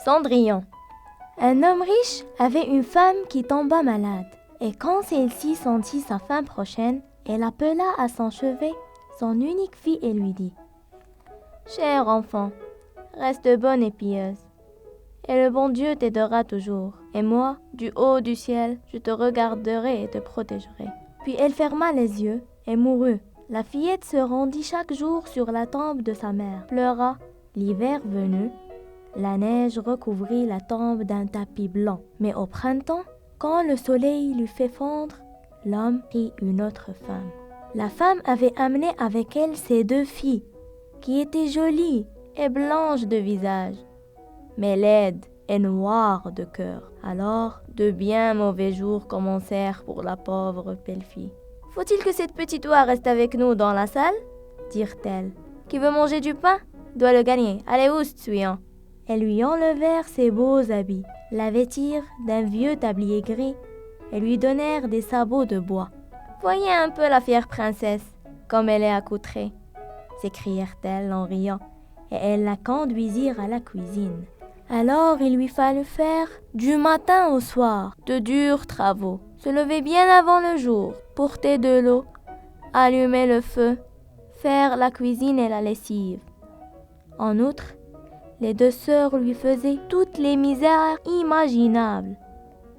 Cendrillon. Un homme riche avait une femme qui tomba malade. Et quand celle-ci sentit sa fin prochaine, elle appela à son chevet son unique fille et lui dit: « Cher enfant, reste bonne et pieuse, et le bon Dieu t'aidera toujours. Et moi, du haut du ciel, je te regarderai et te protégerai. » Puis elle ferma les yeux et mourut. La fillette se rendit chaque jour sur la tombe de sa mère, pleura. L'hiver venu, la neige recouvrit la tombe d'un tapis blanc. Mais au printemps, quand le soleil lui fait fondre, l'homme prit une autre femme. La femme avait amené avec elle ses deux filles, qui étaient jolies et blanches de visage, mais laides et noires de cœur. Alors, de bien mauvais jours commencèrent pour la pauvre belle-fille. « Faut-il que cette petite oie reste avec nous dans la salle ?» dirent-elles. « Qui veut manger du pain doit le gagner. Allez, oust, Suyan !» Elles lui enlevèrent ses beaux habits, la vêtirent d'un vieux tablier gris et lui donnèrent des sabots de bois. « Voyez un peu la fière princesse, comme elle est accoutrée !» s'écrièrent-elles en riant, et elles la conduisirent à la cuisine. Alors il lui fallut faire, du matin au soir, de durs travaux. Se lever bien avant le jour, porter de l'eau, allumer le feu, faire la cuisine et la lessive. En outre, les deux sœurs lui faisaient toutes les misères imaginables,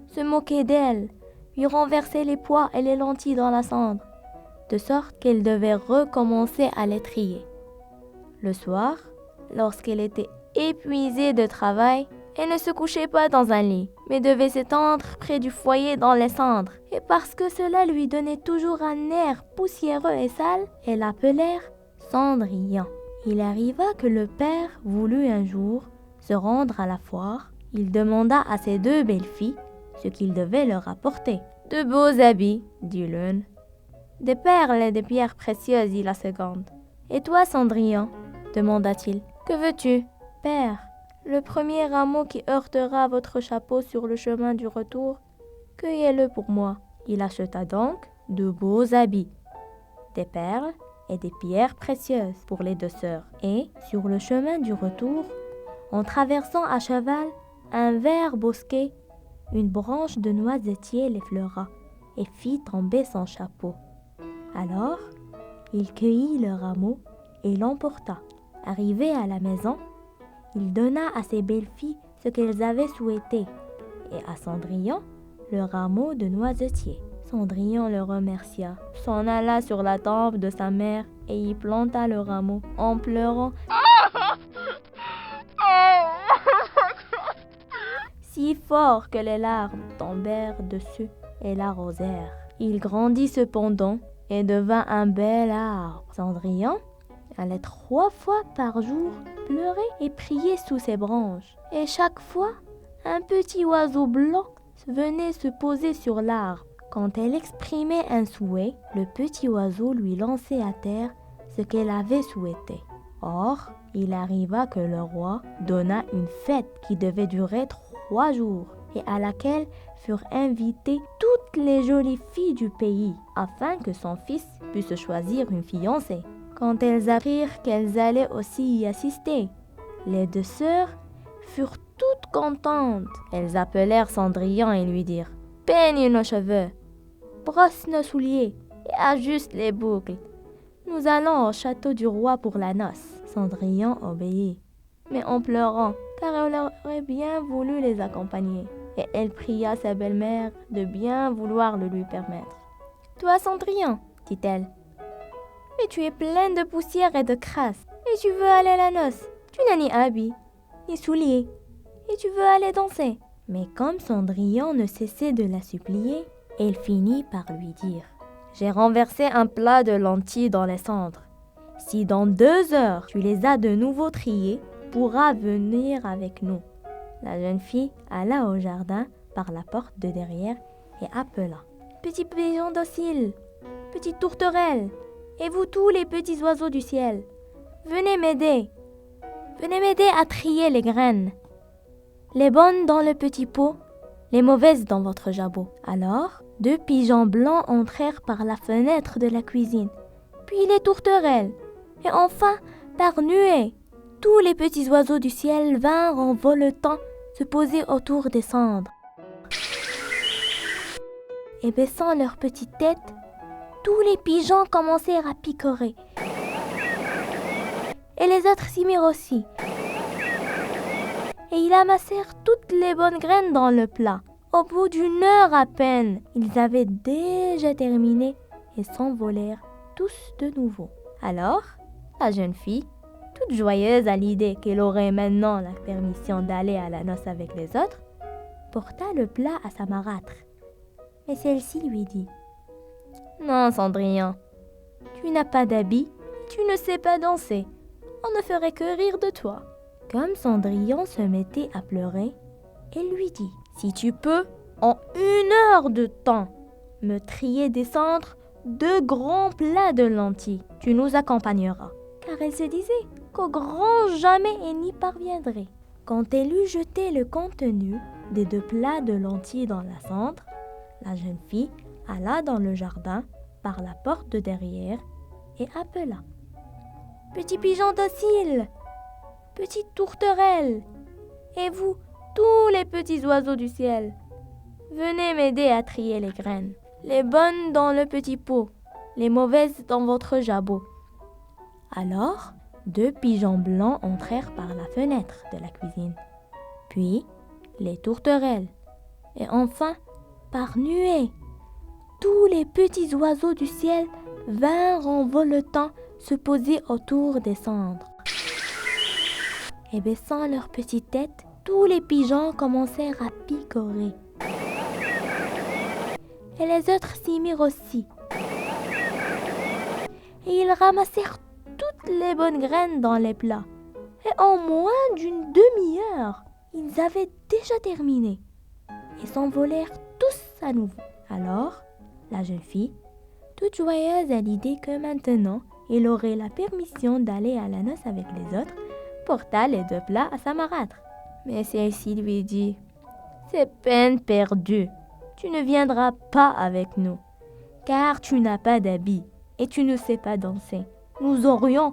se moquaient d'elle, lui renversaient les pois et les lentilles dans la cendre, de sorte qu'elle devait recommencer à les trier. Le soir, lorsqu'elle était épuisée de travail, elle ne se couchait pas dans un lit, mais devait s'étendre près du foyer dans les cendres. Et parce que cela lui donnait toujours un air poussiéreux et sale, elle l'appelèrent Cendrillon. Il arriva que le père voulut un jour se rendre à la foire. Il demanda à ses deux belles-filles ce qu'il devait leur apporter. « De beaux habits, dit l'une. « Des perles et des pierres précieuses, dit la seconde. « Et toi, Cendrillon, demanda-t-il, que veux-tu, père ? Le premier rameau qui heurtera votre chapeau sur le chemin du retour, cueillez-le pour moi. » Il acheta donc de beaux habits, des perles et des pierres précieuses pour les deux sœurs. Et, sur le chemin du retour, en traversant à cheval un vert bosquet, une branche de noisetier l'effleura et fit tomber son chapeau. Alors, il cueillit le rameau et l'emporta. Arrivé à la maison, il donna à ses belles-filles ce qu'elles avaient souhaité, et à Cendrillon le rameau de noisetier. Cendrillon le remercia, s'en alla sur la tombe de sa mère et y planta le rameau en pleurant si fort que les larmes tombèrent dessus et l'arrosèrent. Il grandit cependant et devint un bel arbre. Cendrillon allait 3 fois par jour pleurer et prier sous ses branches. Et chaque fois, un petit oiseau blanc venait se poser sur l'arbre. Quand elle exprimait un souhait, le petit oiseau lui lançait à terre ce qu'elle avait souhaité. Or, il arriva que le roi donna une fête qui devait durer 3 jours et à laquelle furent invitées toutes les jolies filles du pays afin que son fils puisse choisir une fiancée. Quand elles apprirent qu'elles allaient aussi y assister, les deux sœurs furent toutes contentes. Elles appelèrent Cendrillon et lui dirent « Peigne nos cheveux, brosse nos souliers et ajuste les boucles. Nous allons au château du roi pour la noce. » Cendrillon obéit, mais en pleurant, car elle aurait bien voulu les accompagner. Et elle pria sa belle-mère de bien vouloir le lui permettre. « Toi, Cendrillon, dit-elle, mais tu es pleine de poussière et de crasse, et tu veux aller à la noce. Tu n'as ni habit, ni souliers, et tu veux aller danser. » Mais comme Cendrillon ne cessait de la supplier, elle finit par lui dire « J'ai renversé un plat de lentilles dans les cendres. Si dans 2 heures tu les as de nouveau triées, tu pourras venir avec nous. » La jeune fille alla au jardin par la porte de derrière et appela « Petit pigeon docile, petite tourterelle, et vous tous les petits oiseaux du ciel, venez m'aider à trier les graines, les bonnes dans le petit pot, les mauvaises dans votre jabot. » Alors, 2 pigeons blancs entrèrent par la fenêtre de la cuisine, puis les tourterelles, et enfin, par nuées, tous les petits oiseaux du ciel vinrent en voletant se posaient autour des cendres. Et baissant leurs petites têtes, tous les pigeons commencèrent à picorer. Et les autres s'y mirent aussi. Et ils amassèrent toutes les bonnes graines dans le plat. Au bout d'une heure à peine, ils avaient déjà terminé et s'envolèrent tous de nouveau. Alors, la jeune fille, toute joyeuse à l'idée qu'elle aurait maintenant la permission d'aller à la noce avec les autres, porta le plat à sa marâtre. Mais celle-ci lui dit « Non, Cendrillon, tu n'as pas d'habit, tu ne sais pas danser. On ne ferait que rire de toi. » Comme Cendrillon se mettait à pleurer, elle lui dit « Si tu peux, en 1 heure de temps, me trier des cendres 2 grands plats de lentilles, tu nous accompagneras. » Car elle se disait qu'au grand jamais elle n'y parviendrait. Quand elle eut jeté le contenu des 2 plats de lentilles dans la cendre, la jeune fille alla dans le jardin par la porte de derrière et appela « Petit pigeon docile, petite tourterelle, et vous, tous les petits oiseaux du ciel, venez m'aider à trier les graines, les bonnes dans le petit pot, les mauvaises dans votre jabot. » Alors, 2 pigeons blancs entrèrent par la fenêtre de la cuisine, puis les tourterelles, et enfin, par nuées, tous les petits oiseaux du ciel vinrent en voletant se poser autour des cendres. Et baissant leurs petites têtes, tous les pigeons commencèrent à picorer. Et les autres s'y mirent aussi. Et ils ramassèrent toutes les bonnes graines dans les plats. Et en moins d'une demi-heure, ils avaient déjà terminé et s'envolèrent tous à nouveau. Alors, la jeune fille, toute joyeuse à l'idée que maintenant, elle aurait la permission d'aller à la noce avec les autres, porta les 2 plats à sa marâtre. Mais celle-ci lui dit « C'est peine perdue, tu ne viendras pas avec nous, car tu n'as pas d'habit et tu ne sais pas danser. Nous aurions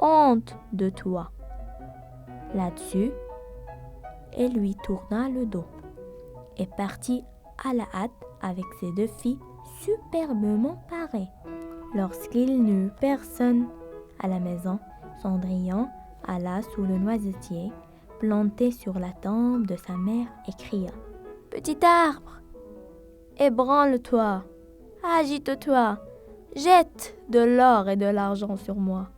honte de toi. » Là-dessus, elle lui tourna le dos et partit à la hâte avec ses 2 filles superbement parées. Lorsqu'il n'y eut personne à la maison, Cendrillon alla sous le noisetier, planté sur la tombe de sa mère, et cria « Petit arbre, ébranle-toi, agite-toi, jette de l'or et de l'argent sur moi. »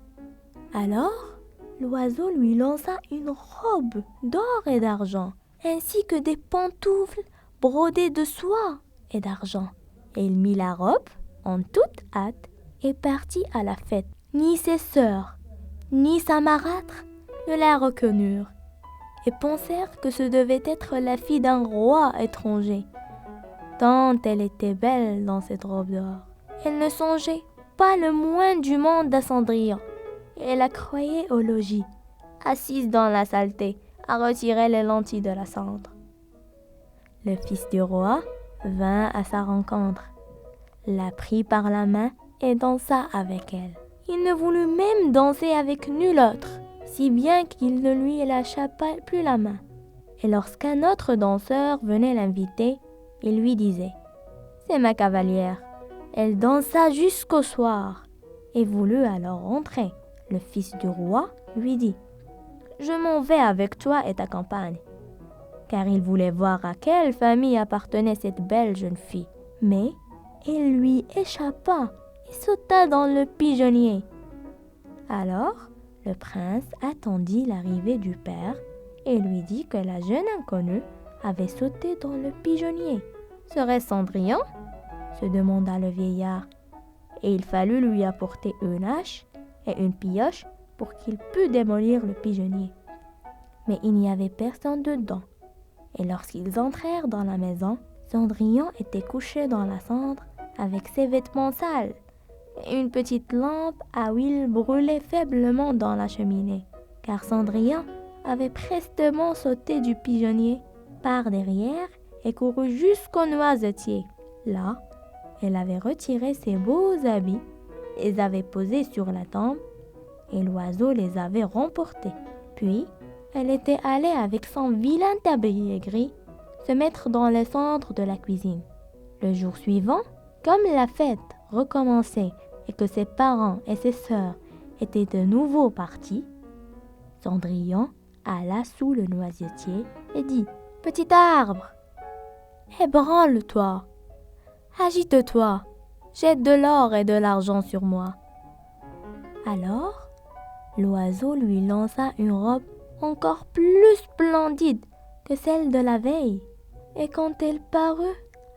Alors, l'oiseau lui lança une robe d'or et d'argent, ainsi que des pantoufles brodées de soie et d'argent. Et il mit la robe en toute hâte et partit à la fête. Ni ses sœurs, ni sa marâtre ne la reconnurent et pensèrent que ce devait être la fille d'un roi étranger, tant elle était belle dans cette robe d'or. Elle ne songeait pas le moins du monde à Cendrillon, et elle la croyait au logis, assise dans la saleté, à retirer les lentilles de la cendre. Le fils du roi vint à sa rencontre, la prit par la main et dansa avec elle. Il ne voulut même danser avec nul autre, si bien qu'il ne lui lâcha pas plus la main. Et lorsqu'un autre danseur venait l'inviter, il lui disait « C'est ma cavalière. Elle dansa jusqu'au soir. » Et voulut alors rentrer. Le fils du roi lui dit « Je m'en vais avec toi et ta compagne. » Car il voulait voir à quelle famille appartenait cette belle jeune fille. Mais elle lui échappa et sauta dans le pigeonnier. Alors, le prince attendit l'arrivée du père et lui dit que la jeune inconnue avait sauté dans le pigeonnier. « Serait-ce Cendrillon ?» se demanda le vieillard, et il fallut lui apporter une hache et une pioche pour qu'il pût démolir le pigeonnier. Mais il n'y avait personne dedans, et lorsqu'ils entrèrent dans la maison, Cendrillon était couché dans la cendre avec ses vêtements sales, et une petite lampe à huile brûlait faiblement dans la cheminée, car Cendrillon avait prestement sauté du pigeonnier par derrière et couru jusqu'au noisetier. Là, elle avait retiré ses beaux habits, les avait posés sur la tombe, et l'oiseau les avait remportés. Puis, Elle était allée avec son vilain tablier gris se mettre dans le centre de la cuisine. Le jour suivant, comme la fête recommençait et que ses parents et ses sœurs étaient de nouveau partis, Cendrillon alla sous le noisetier et dit « Petit arbre, ébranle-toi, agite-toi, jette de l'or et de l'argent sur moi. » Alors, l'oiseau lui lança une robe encore plus splendide que celle de la veille. Et quand elle parut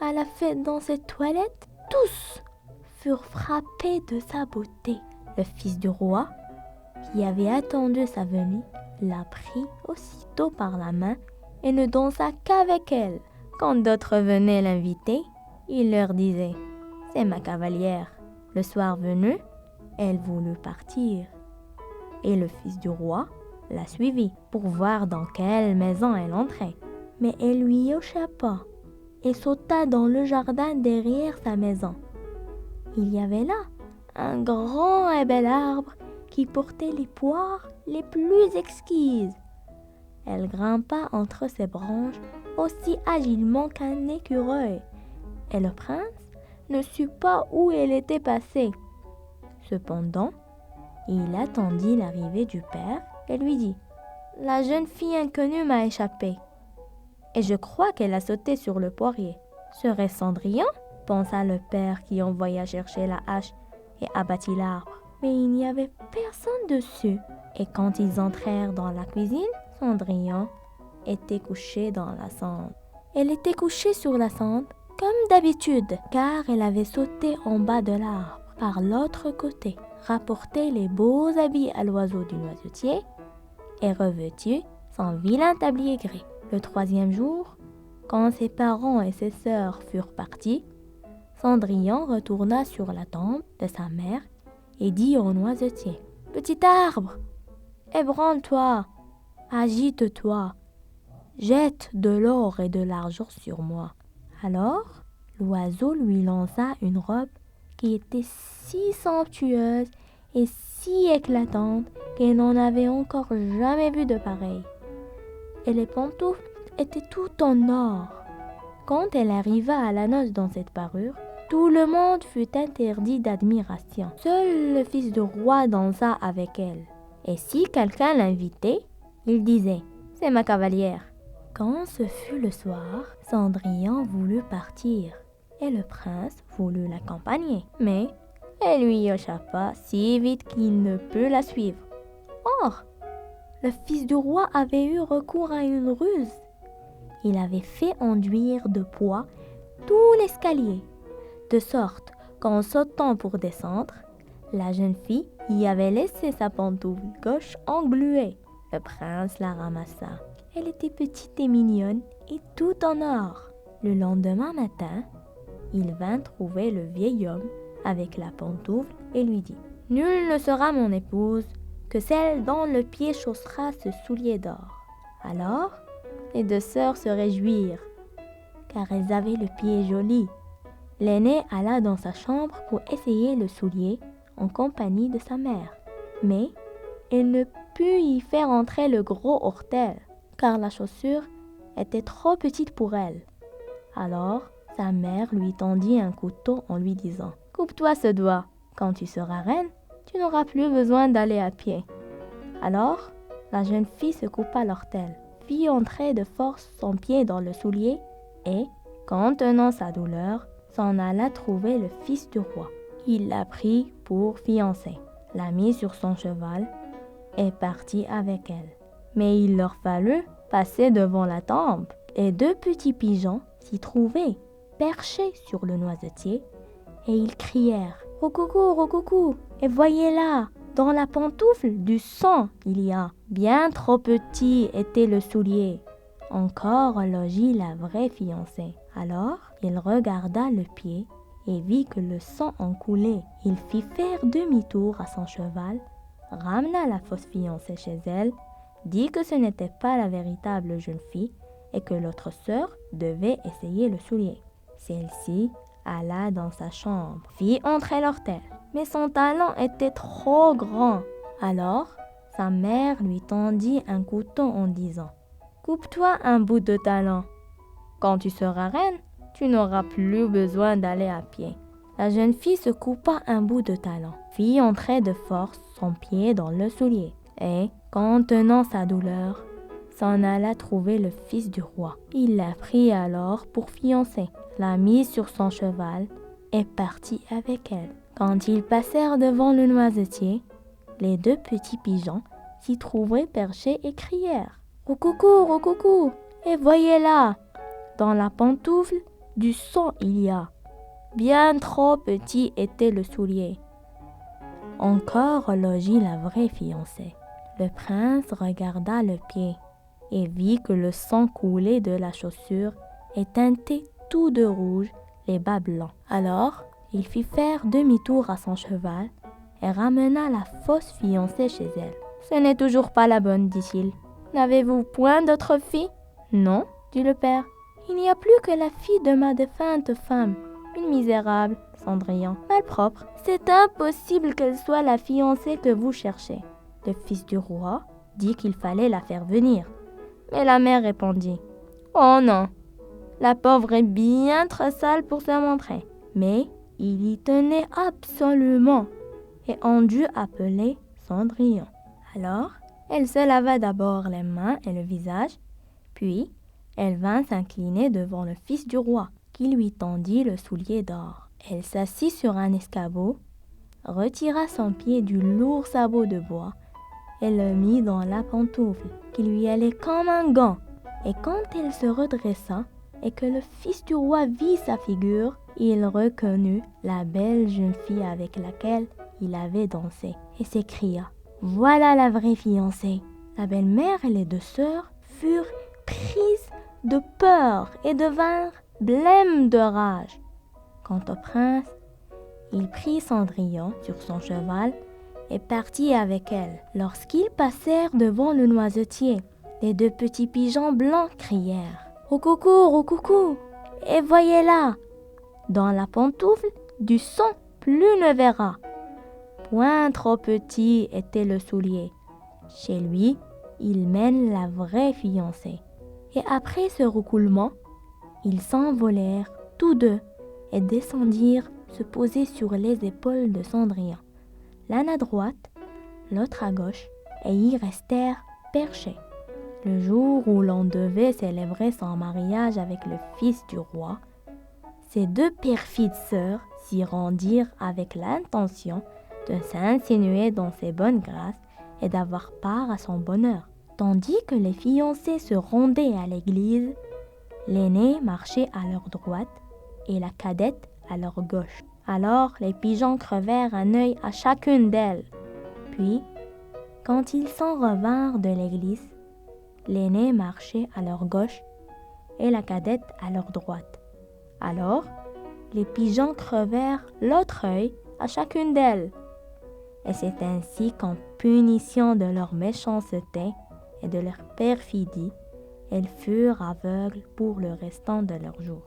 à la fête dans cette toilette, tous furent frappés de sa beauté. Le fils du roi, qui avait attendu sa venue, la prit aussitôt par la main et ne dansa qu'avec elle. Quand d'autres venaient l'inviter, il leur disait « C'est ma cavalière. » Le soir venu, elle voulut partir. Et le fils du roi la suivit pour voir dans quelle maison elle entrait. Mais elle lui échappa et sauta dans le jardin derrière sa maison. Il y avait là un grand et bel arbre qui portait les poires les plus exquises. Elle grimpa entre ses branches aussi agilement qu'un écureuil, et le prince ne sut pas où elle était passée. Cependant, il attendit l'arrivée du père et lui dit « La jeune fille inconnue m'a échappé, et je crois qu'elle a sauté sur le poirier. » « Serait-ce Cendrillon ?» pensa le père qui envoya chercher la hache et abattit l'arbre. Mais il n'y avait personne dessus. Et quand ils entrèrent dans la cuisine, Cendrillon était couchée dans la cendre. Elle était couchée sur la cendre comme d'habitude, car elle avait sauté en bas de l'arbre par l'autre côté, rapporté les beaux habits à l'oiseau du noisetier et revêtu son vilain tablier gris. Le troisième jour, quand ses parents et ses sœurs furent partis, Cendrillon retourna sur la tombe de sa mère et dit au noisetier « Petit arbre, ébranle-toi, agite-toi, jette de l'or et de l'argent sur moi. » Alors, l'oiseau lui lança une robe qui était si somptueuse et si éclatante qu'elle n'en avait encore jamais vu de pareille. Et les pantoufles étaient toutes en or. Quand elle arriva à la noce dans cette parure, tout le monde fut interdit d'admiration. Seul le fils du roi dansa avec elle. Et si quelqu'un l'invitait, il disait « C'est ma cavalière. » Quand ce fut le soir, Cendrillon voulut partir et le prince voulut l'accompagner. Mais elle lui échappa si vite qu'il ne put la suivre. Or, le fils du roi avait eu recours à une ruse. Il avait fait enduire de poids tout l'escalier, de sorte qu'en sautant pour descendre, la jeune fille y avait laissé sa pantoufle gauche engluée. Le prince la ramassa. Elle était petite et mignonne et tout en or. Le lendemain matin, il vint trouver le vieil homme avec la pantoufle et lui dit « Nulle ne sera mon épouse que celle dont le pied chaussera ce soulier d'or. » Alors, les deux sœurs se réjouirent, car elles avaient le pied joli. L'aînée alla dans sa chambre pour essayer le soulier en compagnie de sa mère. Mais elle ne put y faire entrer le gros ortel, car la chaussure était trop petite pour elle. Alors, sa mère lui tendit un couteau en lui disant « Coupe-toi ce doigt. Quand tu seras reine, tu n'auras plus besoin d'aller à pied. » Alors, la jeune fille se coupa l'ortel, fit entrer de force son pied dans le soulier et, contenant sa douleur, s'en alla trouver le fils du roi. Il la prit pour fiancée, la mit sur son cheval et partit avec elle. Mais il leur fallut passer devant la tombe et deux petits pigeons s'y trouvaient, perchés sur le noisetier, et ils crièrent « Rocoucou, rocoucou, et voyez là, dans la pantoufle du sang il y a. » Bien trop petit était le soulier. Encore logit la vraie fiancée. Alors il regarda le pied et vit que le sang en coulait. Il fit faire demi-tour à son cheval, ramena la fausse fiancée chez elle, dit que ce n'était pas la véritable jeune fille et que l'autre sœur devait essayer le soulier. Celle-ci alla dans sa chambre, fit entrer l'ortel, mais son talon était trop grand. Alors, Sa mère lui tendit un couteau en disant « Coupe-toi un bout de talon. Quand tu seras reine, tu n'auras plus besoin d'aller à pied. » La jeune fille se coupa un bout de talon, fit entrer de force son pied dans le soulier et, contenant sa douleur, s'en alla trouver le fils du roi. Il la prit alors pour fiancée, la mit sur son cheval et partit avec elle. Quand ils passèrent devant le noisetier, les deux petits pigeons s'y trouvaient perchés et crièrent « Roucoucou, roucoucou, et voyez là, dans la pantoufle, du sang il y a. » Bien trop petit était le soulier. Encore logit la vraie fiancée. Le prince regarda le pied et vit que le sang coulait de la chaussure et teintait tout de rouge les bas blancs. Alors, il fit faire demi-tour à son cheval et ramena la fausse fiancée chez elle. « Ce n'est toujours pas la bonne, dit-il. N'avez-vous point d'autre fille ?»« Non, dit le père. Il n'y a plus que la fille de ma défunte femme, une misérable, Cendrillon, malpropre. C'est impossible qu'elle soit la fiancée que vous cherchez. » Le fils du roi dit qu'il fallait la faire venir. Mais la mère répondit « Oh non, la pauvre est bien trop sale pour se montrer. » Mais il y tenait absolument et on dut appeler Cendrillon. Alors, elle se lava d'abord les mains et le visage, puis elle vint s'incliner devant le fils du roi, qui lui tendit le soulier d'or. Elle s'assit sur un escabeau, retira son pied du lourd sabot de bois et le mit dans la pantoufle, qui lui allait comme un gant. Et quand elle se redressa et que le fils du roi vit sa figure, il reconnut la belle jeune fille avec laquelle il avait dansé et s'écria « Voilà la vraie fiancée !» La belle-mère et les deux sœurs furent prises de peur et devinrent blêmes de rage. Quant au prince, il prit Cendrillon sur son cheval et partit avec elle. Lorsqu'ils passèrent devant le noisetier, les deux petits pigeons blancs crièrent « Roucoucou, roucoucou, et voyez là, dans la pantoufle, du sang plus ne verra. » Point trop petit était le soulier. Chez lui, il mène la vraie fiancée. Et après ce roucoulement, ils s'envolèrent tous deux et descendirent se poser sur les épaules de Cendrillon, l'un à droite, l'autre à gauche, et y restèrent perchés. Le jour où l'on devait célébrer son mariage avec le fils du roi, ces deux perfides sœurs s'y rendirent avec l'intention de s'insinuer dans ses bonnes grâces et d'avoir part à son bonheur. Tandis que les fiancés se rendaient à l'église, l'aînée marchait à leur droite et la cadette à leur gauche. Alors les pigeons crevèrent un œil à chacune d'elles. Puis, quand ils s'en revinrent de l'église, l'aînée marchait à leur gauche et la cadette à leur droite. Alors, les pigeons crevèrent l'autre œil à chacune d'elles. Et c'est ainsi qu'en punition de leur méchanceté et de leur perfidie, elles furent aveugles pour le restant de leur jour.